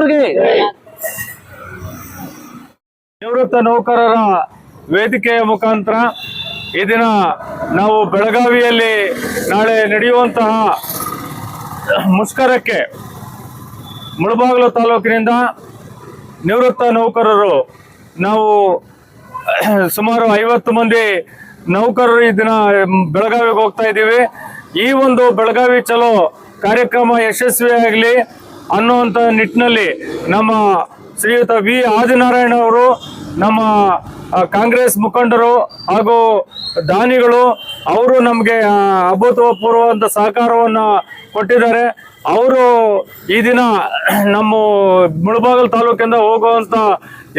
ಅವ್ರಿಗೆ. ನಿವೃತ್ತ ನೌಕರರ ವೇದಿಕೆಯ ಮುಖಾಂತರ ಈ ದಿನ ನಾವು ಬೆಳಗಾವಿಯಲ್ಲಿ ನಾಳೆ ನಡೆಯುವಂತಹ ಮುಷ್ಕರಕ್ಕೆ ಮುಳಬಾಗಿಲು ತಾಲೂಕಿನಿಂದ ನಿವೃತ್ತ ನೌಕರರು ನಾವು ಸುಮಾರು 50 ಮಂದಿ ನೌಕರರು ಈ ದಿನ ಬೆಳಗಾವಿಗೆ ಹೋಗ್ತಾ ಇದ್ದೀವಿ. ಈ ಒಂದು ಬೆಳಗಾವಿ ಚಲೋ ಕಾರ್ಯಕ್ರಮ ಯಶಸ್ವಿಯಾಗಲಿ ಅನ್ನುವಂಥ ನಿಟ್ಟಿನಲ್ಲಿ ನಮ್ಮ ಶ್ರೀಯುತ ವಿ ಆದಿನಾರಾಯಣ ಅವರು, ನಮ್ಮ ಕಾಂಗ್ರೆಸ್ ಮುಖಂಡರು ಹಾಗೂ ದಾನಿಗಳು ಅವರು ನಮಗೆ ಅಭೂತಪೂರ್ವವಾದ ಸಹಕಾರವನ್ನು ಕೊಟ್ಟಿದ್ದಾರೆ. ಅವರು ಈ ದಿನ ನಮ್ಮ ಮುಳಬಾಗಿಲು ತಾಲೂಕಿಂದ ಹೋಗುವಂಥ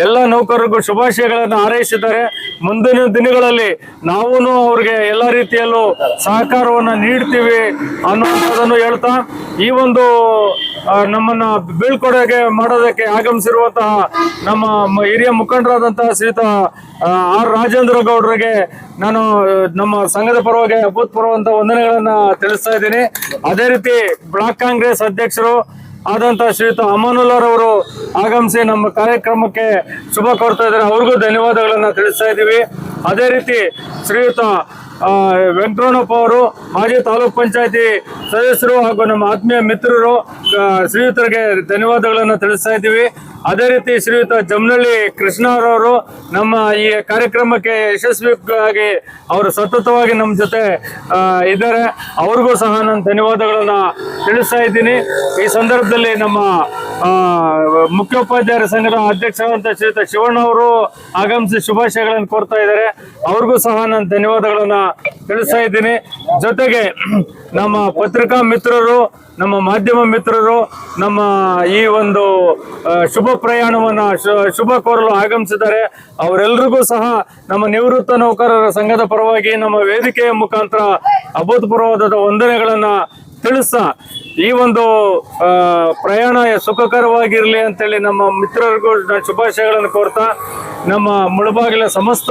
ಎಲ್ಲ ನೌಕರರಿಗೂ ಶುಭಾಶಯಗಳನ್ನು ಹಾರೈಸಿದ್ದಾರೆ. ಮುಂದಿನ ದಿನಗಳಲ್ಲಿ ನಾವು ಅವ್ರಿಗೆ ಎಲ್ಲ ರೀತಿಯಲ್ಲೂ ಸಹಕಾರವನ್ನು ನೀಡ್ತೀವಿ ಅನ್ನುವಂಥದ್ದನ್ನು ಹೇಳ್ತಾ, ಈ ಒಂದು ನಮ್ಮನ್ನು ಬೀಳ್ಕೊಡುಗೆ ಮಾಡೋದಕ್ಕೆ ಆಗಮಿಸಿರುವಂತಹ ನಮ್ಮ ಹಿರಿಯ ಮುಖಂಡರಾದಂತಹ ಶ್ರೀಯುತ ಆರ್ ರಾಜೇಂದ್ರ ಗೌಡರಿಗೆ ನಾನು ನಮ್ಮ ಸಂಘದ ಪರವಾಗಿ ಅಭೂತಪೂರ್ವವಂತ ವಂದನೆಗಳನ್ನು ತಿಳಿಸ್ತಾ ಇದ್ದೀನಿ. ಅದೇ ರೀತಿ ಬ್ಲಾಕ್ ಕಾಂಗ್ರೆಸ್ ಅಧ್ಯಕ್ಷರು ಆದಂತ ಶ್ರೀಯುತ ಅಮಾನುಲ್ಲರವರು ಆಗಮಿಸಿ ನಮ್ಮ ಕಾರ್ಯಕ್ರಮಕ್ಕೆ ಶುಭ ಕೋರ್ತಾ ಇದ್ದಾರೆ. ಅವ್ರಿಗೂ ಧನ್ಯವಾದಗಳನ್ನು ತಿಳಿಸ್ತಾ ಇದ್ದೀವಿ. ಅದೇ ರೀತಿ ಶ್ರೀಯುತ ವೆಂಕಟರಮಣಪ್ಪ ಅವರು ಮಾಜಿ ತಾಲೂಕ್ ಪಂಚಾಯತಿ ಸದಸ್ಯರು ಹಾಗೂ ನಮ್ಮ ಆತ್ಮೀಯ ಮಿತ್ರರು, ಶ್ರೀಯುತರಿಗೆ ಧನ್ಯವಾದಗಳನ್ನು ತಿಳಿಸ್ತಾ ಇದ್ದೀವಿ. ಅದೇ ರೀತಿ ಶ್ರೀಯುತ ಜಮನಹಳ್ಳಿ ಕೃಷ್ಣರವರು ನಮ್ಮ ಈ ಕಾರ್ಯಕ್ರಮಕ್ಕೆ ಯಶಸ್ವಿಯಾಗಿ ಅವರು ಸತತವಾಗಿ ನಮ್ಮ ಜೊತೆ ಇದ್ದಾರೆ. ಅವ್ರಿಗೂ ಸಹ ನಾನು ಧನ್ಯವಾದಗಳನ್ನು ತಿಳಿಸ್ತಾ ಇದ್ದೀನಿ. ಈ ಸಂದರ್ಭದಲ್ಲಿ ನಮ್ಮ ಮುಖ್ಯೋಪಾಧ್ಯಾಯರ ಸಂಘದ ಅಧ್ಯಕ್ಷರಾದಂಥ ಶ್ರೀಯುತ ಶಿವಣ್ಣ ಅವರು ಆಗಮಿಸಿ ಶುಭಾಶಯಗಳನ್ನು ಕೋರ್ತಾ ಇದ್ದಾರೆ. ಅವ್ರಿಗೂ ಸಹ ನಾನು ಧನ್ಯವಾದಗಳನ್ನು ತಿಳಿಸ್ತಾ ಇದ್ದೀನಿ. ಜೊತೆಗೆ ನಮ್ಮ ಪತ್ರಿಕಾ ಮಿತ್ರರು, ನಮ್ಮ ಮಾಧ್ಯಮ ಮಿತ್ರರು ನಮ್ಮ ಈ ಒಂದು ಶುಭ ಪ್ರಯಾಣವನ್ನು ಶುಭ ಕೋರಲು ಆಗಮಿಸಿದ್ದಾರೆ. ಅವರೆಲ್ಲರಿಗೂ ಸಹ ನಮ್ಮ ನಿವೃತ್ತ ನೌಕರರ ಸಂಘದ ಪರವಾಗಿ ನಮ್ಮ ವೇದಿಕೆಯ ಮುಖಾಂತರ ಅಭೂತಪೂರ್ವವಾದ ವಂದನೆಗಳನ್ನು ತಿಳಿಸ್ತಾ, ಈ ಒಂದು ಪ್ರಯಾಣ ಸುಖಕರವಾಗಿರಲಿ ಅಂತೇಳಿ ನಮ್ಮ ಮಿತ್ರರಿಗೂ ಶುಭಾಶಯಗಳನ್ನು ಕೋರ್ತಾ, ನಮ್ಮ ಮುಳಬಾಗಿಲ ಸಮಸ್ತ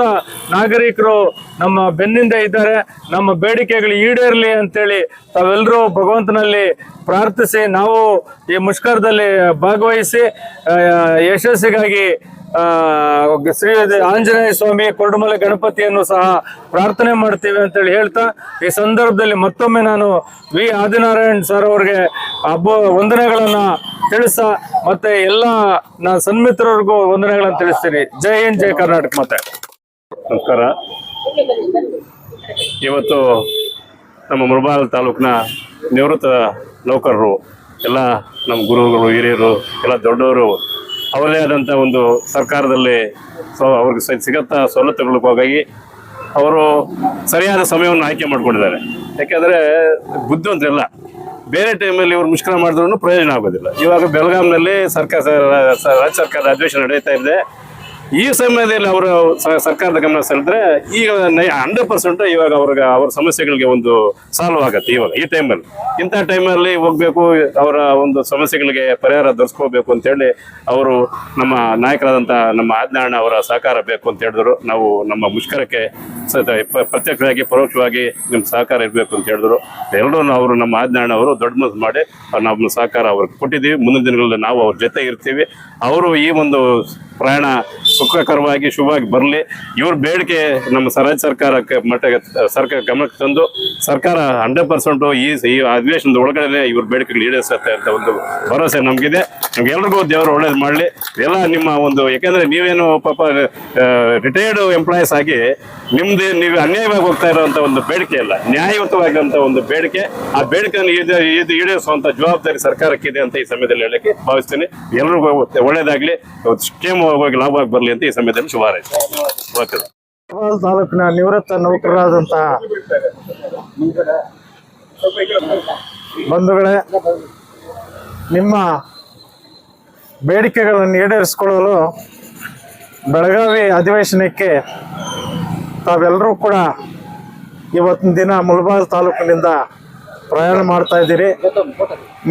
ನಾಗರಿಕರು ನಮ್ಮ ಬೆನ್ನಿಂದ ಇದ್ದಾರೆ. ನಮ್ಮ ಬೇಡಿಕೆಗಳು ಈಡೇರಲಿ ಅಂತೇಳಿ ತಾವೆಲ್ಲರೂ ಭಗವಂತನಲ್ಲಿ ಪ್ರಾರ್ಥಿಸಿ ನಾವು ಈ ಮುಷ್ಕರದಲ್ಲಿ ಭಾಗವಹಿಸಿ ಯಶಸ್ಸಿಗಾಗಿ ಶ್ರೀ ಆಂಜನೇಯ ಸ್ವಾಮಿ, ಕೊರಡುಮಲೆ ಗಣಪತಿಯನ್ನು ಸಹ ಪ್ರಾರ್ಥನೆ ಮಾಡ್ತೀವಿ ಅಂತೇಳಿ ಹೇಳ್ತಾ, ಈ ಸಂದರ್ಭದಲ್ಲಿ ಮತ್ತೊಮ್ಮೆ ನಾನು ವಿ ಆದಿನಾರಾಯಣ್ ಸರ್ ಅವ್ರಿಗೆ ವಂದನೆಗಳನ್ನು ತಿಳಿಸ್ತಾ, ಮತ್ತೆ ಎಲ್ಲ ನಾನು ಸನ್ಮಿತ್ರರಿಗೂ ವಂದನೆಗಳನ್ನು ತಿಳಿಸ್ತೀನಿ. ಜೈ ಹಿಂದ್, ಜೈ ಕರ್ನಾಟಕ. ಮತ್ತೆ ನಮಸ್ಕಾರ. ಇವತ್ತು ನಮ್ಮ ಮುಳಬಾಗಿಲು ತಾಲೂಕಿನ ನಿವೃತ್ತ ನೌಕರರು ಎಲ್ಲ ನಮ್ಮ ಗುರುಗಳು, ಹಿರಿಯರು, ಎಲ್ಲ ದೊಡ್ಡವರು ಅವರೇ ಆದಂಥ ಒಂದು ಸರ್ಕಾರದಲ್ಲಿ ಅವ್ರಿಗೆ ಸಿಗತ್ತ ಸವಲತ್ತುಗಳಿಗಾಗಿ ಅವರು ಸರಿಯಾದ ಸಮಯವನ್ನು ಆಯ್ಕೆ ಮಾಡ್ಕೊಂಡಿದ್ದಾರೆ. ಯಾಕೆಂದರೆ ಬುದ್ಧಿವಂತರೆಲ್ಲ ಬೇರೆ ಟೈಮಲ್ಲಿ ಇವರು ಮುಷ್ಕರ ಮಾಡಿದ್ರೂ ಪ್ರಯೋಜನ ಆಗೋದಿಲ್ಲ. ಇವಾಗ ಬೆಳಗಾಂನಲ್ಲಿ ರಾಜ್ಯ ಸರ್ಕಾರದ ಅಧಿವೇಶನ ನಡೀತಾ ಇದೆ. ಈ ಸಮಯದಲ್ಲಿ ಅವರು ಸರ್ಕಾರದ ಗಮನ ಸೆಳೆದ್ರೆ ಈಗ 100% ಇವಾಗ ಅವ್ರ ಸಮಸ್ಯೆಗಳಿಗೆ ಒಂದು ಸಾಲ್ವ್ ಆಗುತ್ತೆ. ಇವಾಗ ಈ ಟೈಮಲ್ಲಿ, ಇಂಥ ಟೈಮಲ್ಲಿ ಹೋಗ್ಬೇಕು, ಅವರ ಒಂದು ಸಮಸ್ಯೆಗಳಿಗೆ ಪರಿಹಾರ ದೊರಸ್ಕೋಬೇಕು ಅಂತೇಳಿ ಅವರು ನಮ್ಮ ನಾಯಕರಾದಂಥ ನಮ್ಮ ಆಜ್ಞಾಣ ಅವರ ಸಹಕಾರ ಬೇಕು ಅಂತ ಹೇಳಿದ್ರು. ನಾವು ನಮ್ಮ ಮುಷ್ಕರಕ್ಕೆ ಪ್ರತ್ಯಕ್ಷವಾಗಿ ಪರೋಕ್ಷವಾಗಿ ನಿಮ್ಮ ಸಹಕಾರ ಇರಬೇಕು ಅಂತ ಹೇಳಿದ್ರು. ಎಲ್ಲರೂ ಅವರು ನಮ್ಮ ಆಜ್ಞಾಣ ಅವರು ದೊಡ್ಡ ಮನಸ್ಸು ಮಾಡಿ ನಮ್ಮ ಸಹಕಾರ ಅವ್ರಿಗೆ ಕೊಟ್ಟಿದ್ದೀವಿ. ಮುಂದಿನ ದಿನಗಳಲ್ಲಿ ನಾವು ಅವ್ರ ಜೊತೆ ಇರ್ತೀವಿ. ಅವರು ಈ ಒಂದು ಪ್ರಯಾಣ ಸುಖಕರವಾಗಿ ಶುಭವಾಗಿ ಬರಲಿ. ಇವ್ರ ಬೇಡಿಕೆ ನಮ್ಮ ರಾಜ್ಯ ಸರ್ಕಾರಕ್ಕೆ ಸರ್ಕಾರ ಗಮನಕ್ಕೆ ತಂದು ಸರ್ಕಾರ 100% ಈ ಅಧಿವೇಶನದ ಒಳಗಡೆ ಇವ್ರ ಬೇಡಿಕೆಗಳು ಈಡೇರಿಸುತ್ತೆ ಅಂತ ಒಂದು ಭರವಸೆ ನಮಗಿದೆ. ನಮ್ಗೆಲ್ರಿಗೂ ದೇವರು ಒಳ್ಳೇದು ಮಾಡಲಿ. ಎಲ್ಲ ನಿಮ್ಮ ಒಂದು, ಯಾಕೆಂದರೆ ನೀವೇನು ಪಾಪ ರಿಟೈರ್ಡ್ ಎಂಪ್ಲಾಯೀಸ್ ಆಗಿ ನೀವು ಅನ್ಯಾಯವಾಗಿ ಹೋಗ್ತಾ ಇರೋವಂಥ ಒಂದು ಬೇಡಿಕೆ ಅಲ್ಲ, ನ್ಯಾಯಯುತವಾಗಿರುವಂಥ ಒಂದು ಬೇಡಿಕೆ. ಆ ಬೇಡಿಕೆಯನ್ನು ಈಡೇರಿಸುವಂಥ ಜವಾಬ್ದಾರಿ ಸರ್ಕಾರಕ್ಕಿದೆ ಅಂತ ಈ ಸಮಯದಲ್ಲಿ ಹೇಳಕ್ಕೆ ಭಾವಿಸ್ತೀನಿ. ಎಲ್ರಿಗೂ ಒಳ್ಳೇದಾಗಲಿ, ಕ್ಷೇಮವಾಗಿ ಲಾಭವಾಗಿ ಬರಲಿ ಅಂತ ಈ ಸಮಯದಲ್ಲಿ ಶುಭ ಹಾರೈಸ್ತೀನಿ. ತಾಲೂಕಿನ ನಿವೃತ್ತ ನೌಕರರಾದಂತಹ ಬಂಧುಗಳೇ, ನಿಮ್ಮ ಬೇಡಿಕೆಗಳನ್ನು ಈಡೇರಿಸಿಕೊಳ್ಳಲು ಬೆಳಗಾವಿ ಅಧಿವೇಶನಕ್ಕೆ ತಾವೆಲ್ಲರೂ ಕೂಡ ಇವತ್ತಿನ ದಿನ ಮುಳಬಾಗಿಲು ತಾಲೂಕಿನಿಂದ ಪ್ರಯಾಣ ಮಾಡ್ತಾ ಇದ್ದೀರಿ.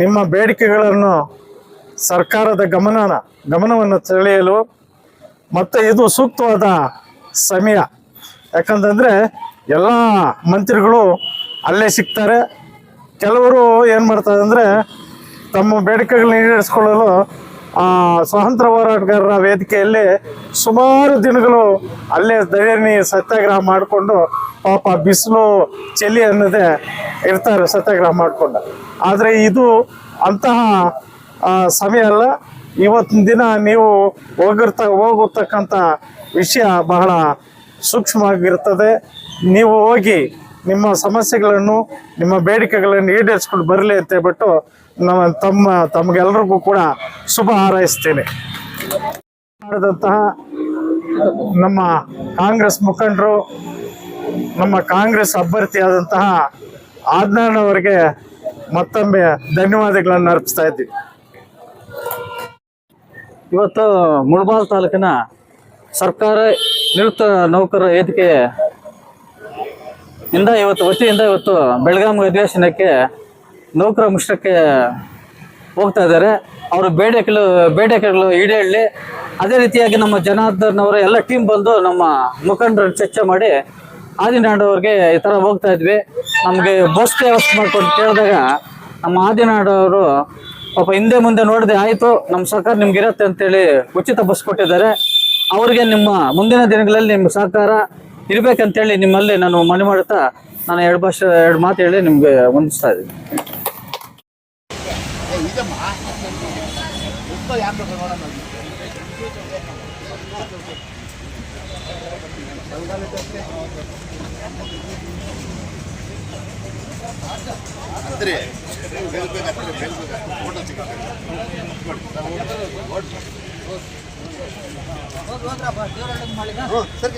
ನಿಮ್ಮ ಬೇಡಿಕೆಗಳನ್ನು ಸರ್ಕಾರದ ಗಮನವನ್ನು ಸೆಳೆಯಲು ಮತ್ತು ಇದು ಸೂಕ್ತವಾದ ಸಮಯ. ಯಾಕಂತಂದರೆ ಎಲ್ಲ ಮಂತ್ರಿಗಳು ಅಲ್ಲೇ ಸಿಗ್ತಾರೆ. ಕೆಲವರು ಏನು ಮಾಡ್ತಾರೆ ಅಂದರೆ ತಮ್ಮ ಬೇಡಿಕೆಗಳನ್ನ ಈಡೇರಿಸ್ಕೊಳ್ಳಲು ಸ್ವಾತಂತ್ರ್ಯ ಹೋರಾಟಗಾರರ ವೇದಿಕೆಯಲ್ಲಿ ಸುಮಾರು ದಿನಗಳು ಅಲ್ಲೇ ಧರಣಿ ಸತ್ಯಾಗ್ರಹ ಮಾಡಿಕೊಂಡು ಪಾಪ ಬಿಸಿಲು ಚಳಿ ಅನ್ನೋದೇ ಇರ್ತಾರೆ ಸತ್ಯಾಗ್ರಹ ಮಾಡಿಕೊಂಡು. ಆದರೆ ಇದು ಅಂತಹ ಸಮಯ ಅಲ್ಲ. ಇವತ್ತಿನ ದಿನ ನೀವು ಹೋಗತಕ್ಕಂಥ ವಿಷಯ ಬಹಳ ಸೂಕ್ಷ್ಮವಾಗಿರ್ತದೆ. ನೀವು ಹೋಗಿ ನಿಮ್ಮ ಸಮಸ್ಯೆಗಳನ್ನು ನಿಮ್ಮ ಬೇಡಿಕೆಗಳನ್ನು ಈಡೇರಿಸ್ಕೊಂಡು ಬರಲಿ ಅಂತ ಹೇಳ್ಬಿಟ್ಟು ತಮಗೆಲ್ಲರಿಗೂ ಕೂಡ ಶುಭ ಹಾರೈಸ್ತೇನೆ. ಮಾಡಿದಂತಹ ನಮ್ಮ ಕಾಂಗ್ರೆಸ್ ಮುಖಂಡರು, ನಮ್ಮ ಕಾಂಗ್ರೆಸ್ ಅಭ್ಯರ್ಥಿಯಾದಂತಹ ಆದ್ನಾನ್ ಅವರಿಗೆ ಮತ್ತೊಮ್ಮೆ ಧನ್ಯವಾದಗಳನ್ನು ಅರ್ಪಿಸ್ತಾ ಇದ್ದೀವಿ. ಇವತ್ತು ಮುಳಬಾಗಿಲು ತಾಲೂಕಿನ ಸರ್ಕಾರ ನಿವೃತ್ತ ನೌಕರರ ವೇದಿಕೆ ವತಿಯಿಂದ ಇವತ್ತು ಬೆಳಗಾವಿ ಅಧಿವೇಶನಕ್ಕೆ ನೌಕರ ಮುಷ್ಕರಕ್ಕೆ ಹೋಗ್ತಾ ಇದ್ದಾರೆ. ಅವರ ಬೇಡಿಕೆಗಳು ಈಡೇರಲಿ. ಅದೇ ರೀತಿಯಾಗಿ ನಮ್ಮ ಜನಾರ್ದನ್ ಅವರ ಎಲ್ಲ ಟೀಮ್ ಬಂದು ನಮ್ಮ ಮುಖಂಡರನ್ನು ಚರ್ಚೆ ಮಾಡಿ ಆದಿನಾಡು ಅವ್ರಿಗೆ ಈ ಥರ ಹೋಗ್ತಾ ಇದ್ವಿ, ನಮಗೆ ಬಸ್ ವ್ಯವಸ್ಥೆ ಮಾಡ್ಕೊಂಡು ಕೇಳಿದಾಗ ನಮ್ಮ ಆದಿನಾಡು ಅವರು ಪಾಪ ಹಿಂದೆ ಮುಂದೆ ನೋಡದೆ ಆಯಿತು, ನಮ್ಮ ಸರ್ಕಾರ ನಿಮ್ಗೆ ಇರುತ್ತೆ ಅಂತೇಳಿ ಉಚಿತ ಬಸ್ ಕೊಟ್ಟಿದ್ದಾರೆ. ಅವ್ರಿಗೆ ನಿಮ್ಮ ಮುಂದಿನ ದಿನಗಳಲ್ಲಿ ನಿಮ್ಮ ಸಹಕಾರ ಇರಬೇಕಂತೇಳಿ ನಿಮ್ಮಲ್ಲಿ ನಾನು ಮನವಿ ಮಾಡುತ್ತಾ ನಾನು ಎರಡು ಮಾತು ಹೇಳಿ ನಿಮಗೆ ವಂದಿಸ್ತಾ ಇದ್ದೀನಿ. ಸರ್